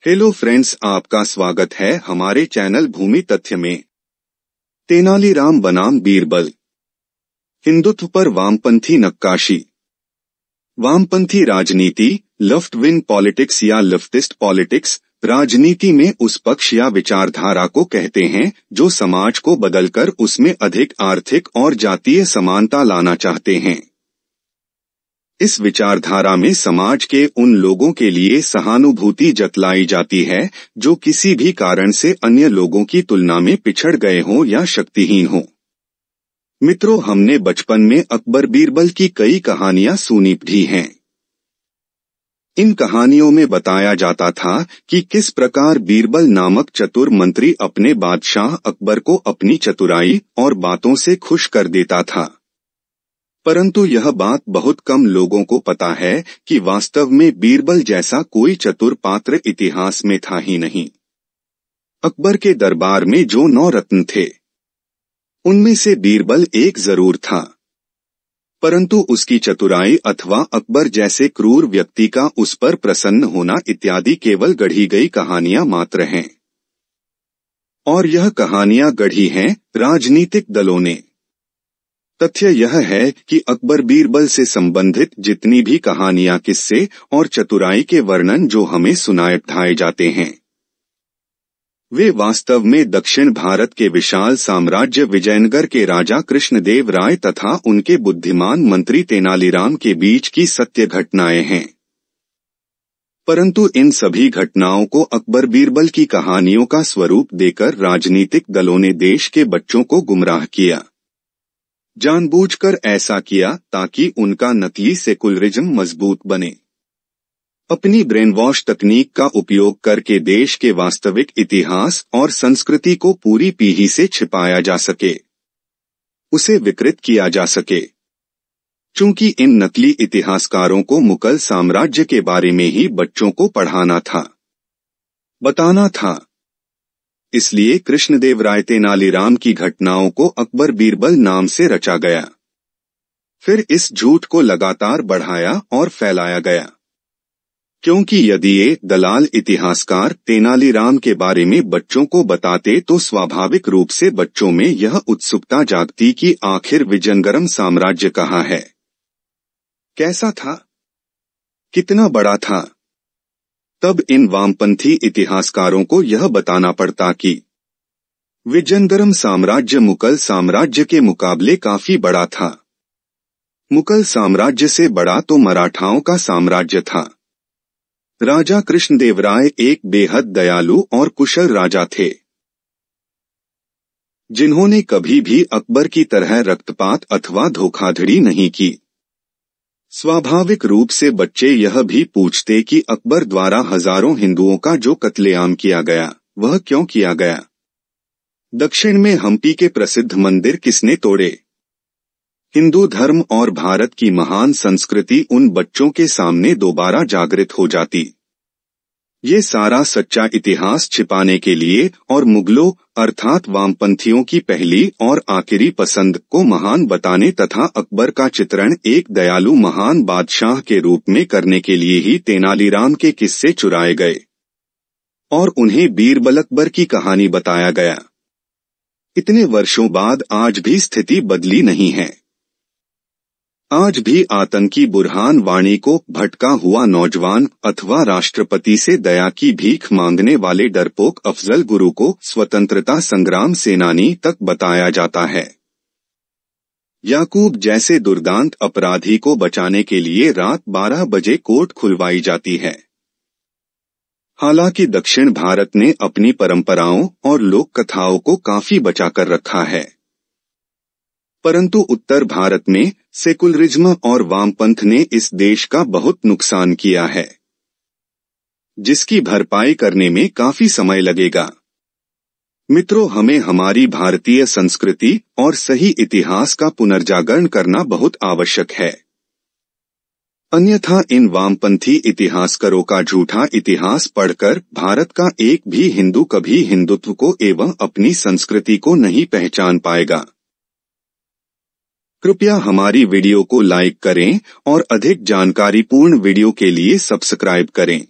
Hello friends, आपका स्वागत है हमारे चैनल भूमि तथ्य में। तेनालीराम बनाम बीरबल, हिंदुत्व पर वामपंथी नक्काशी। वामपंथी राजनीति, लेफ्ट विंग पॉलिटिक्स या लेफ्टिस्ट पॉलिटिक्स, राजनीति में उस पक्ष या विचारधारा को कहते हैं जो समाज को बदलकर उसमें अधिक आर्थिक और जातीय समानता लाना चाहते हैं। इस विचारधारा में समाज के उन लोगों के लिए सहानुभूति जतलाई जाती है जो किसी भी कारण से अन्य लोगों की तुलना में पिछड़ गए हों या शक्तिहीन हों। मित्रों, हमने बचपन में अकबर बीरबल की कई कहानियां सुनी भी हैं। इन कहानियों में बताया जाता था कि किस प्रकार बीरबल नामक चतुर मंत्री अपने बादशाह अकबर को अपनी चतुराई और बातों से खुश कर देता था। परंतु यह बात बहुत कम लोगों को पता है कि वास्तव में बीरबल जैसा कोई चतुर पात्र इतिहास में था ही नहीं। अकबर के दरबार में जो 9 रत्न थे, उनमें से बीरबल एक जरूर था, परंतु उसकी चतुराई अथवा अकबर जैसे क्रूर व्यक्ति का उस पर प्रसन्न होना इत्यादि केवल गढ़ी गई कहानियां मात्र हैं। और यह कहानियां गढ़ी हैं राजनीतिक दलों ने। तथ्य यह है कि अकबर बीरबल से संबंधित जितनी भी कहानियां, किस्से और चतुराई के वर्णन जो हमें सुनाए ढाए जाते हैं, वे वास्तव में दक्षिण भारत के विशाल साम्राज्य विजयनगर के राजा कृष्णदेव राय तथा उनके बुद्धिमान मंत्री तेनालीराम के बीच की सत्य घटनाएं हैं। परंतु इन सभी घटनाओं को अकबर बीरबल की कहानियों का स्वरूप देकर राजनीतिक दलों ने देश के बच्चों को गुमराह किया। जानबूझकर ऐसा किया ताकि उनका नकली सेकुलरिज्म मजबूत बने। अपनी ब्रेनवॉश तकनीक का उपयोग करके देश के वास्तविक इतिहास और संस्कृति को पूरी पीढ़ी से छिपाया जा सके, उसे विकृत किया जा सके। चूंकि इन नकली इतिहासकारों को मुगल साम्राज्य के बारे में ही बच्चों को पढ़ाना था, बताना था, इसलिए कृष्णदेव राय तेनालीराम की घटनाओं को अकबर बीरबल नाम से रचा गया। फिर इस झूठ को लगातार बढ़ाया और फैलाया गया, क्योंकि यदि ये दलाल इतिहासकार तेनालीराम के बारे में बच्चों को बताते तो स्वाभाविक रूप से बच्चों में यह उत्सुकता जागती कि आखिर विजयनगरम साम्राज्य कहाँ है, कैसा था, कितना बड़ा था। तब इन वामपंथी इतिहासकारों को यह बताना पड़ता कि विजयनगरम साम्राज्य मुगल साम्राज्य के मुकाबले काफी बड़ा था। मुगल साम्राज्य से बड़ा तो मराठाओं का साम्राज्य था। राजा कृष्णदेव राय एक बेहद दयालु और कुशल राजा थे, जिन्होंने कभी भी अकबर की तरह रक्तपात अथवा धोखाधड़ी नहीं की। स्वाभाविक रूप से बच्चे यह भी पूछते कि अकबर द्वारा हजारों हिंदुओं का जो कत्लेआम किया गया, वह क्यों किया गया? दक्षिण में हम्पी के प्रसिद्ध मंदिर किसने तोड़े? हिंदू धर्म और भारत की महान संस्कृति उन बच्चों के सामने दोबारा जागृत हो जाती। ये सारा सच्चा इतिहास छिपाने के लिए और मुगलों अर्थात वामपंथियों की पहली और आखिरी पसंद को महान बताने तथा अकबर का चित्रण एक दयालु महान बादशाह के रूप में करने के लिए ही तेनालीराम के किस्से चुराए गए और उन्हें बीरबल अकबर की कहानी बताया गया। इतने वर्षों बाद आज भी स्थिति बदली नहीं है। आज भी आतंकी बुरहान वाणी को भटका हुआ नौजवान अथवा राष्ट्रपति से दया की भीख मांगने वाले डरपोक अफजल गुरु को स्वतंत्रता संग्राम सेनानी तक बताया जाता है। याकूब जैसे दुर्दांत अपराधी को बचाने के लिए रात 12 बजे कोर्ट खुलवाई जाती है। हालांकि दक्षिण भारत ने अपनी परंपराओं और लोक कथाओं को काफी बचाकर रखा है, परंतु उत्तर भारत में सेकुलरिज्म और वामपंथ ने इस देश का बहुत नुकसान किया है, जिसकी भरपाई करने में काफी समय लगेगा। मित्रों, हमें हमारी भारतीय संस्कृति और सही इतिहास का पुनर्जागरण करना बहुत आवश्यक है। अन्यथा इन वामपंथी इतिहासकारों का झूठा इतिहास पढ़कर भारत का एक भी हिंदू कभी हिंदुत्व को एवं अपनी संस्कृति को नहीं पहचान पाएगा। कृपया हमारी वीडियो को लाइक करें और अधिक जानकारीपूर्ण वीडियो के लिए सब्सक्राइब करें।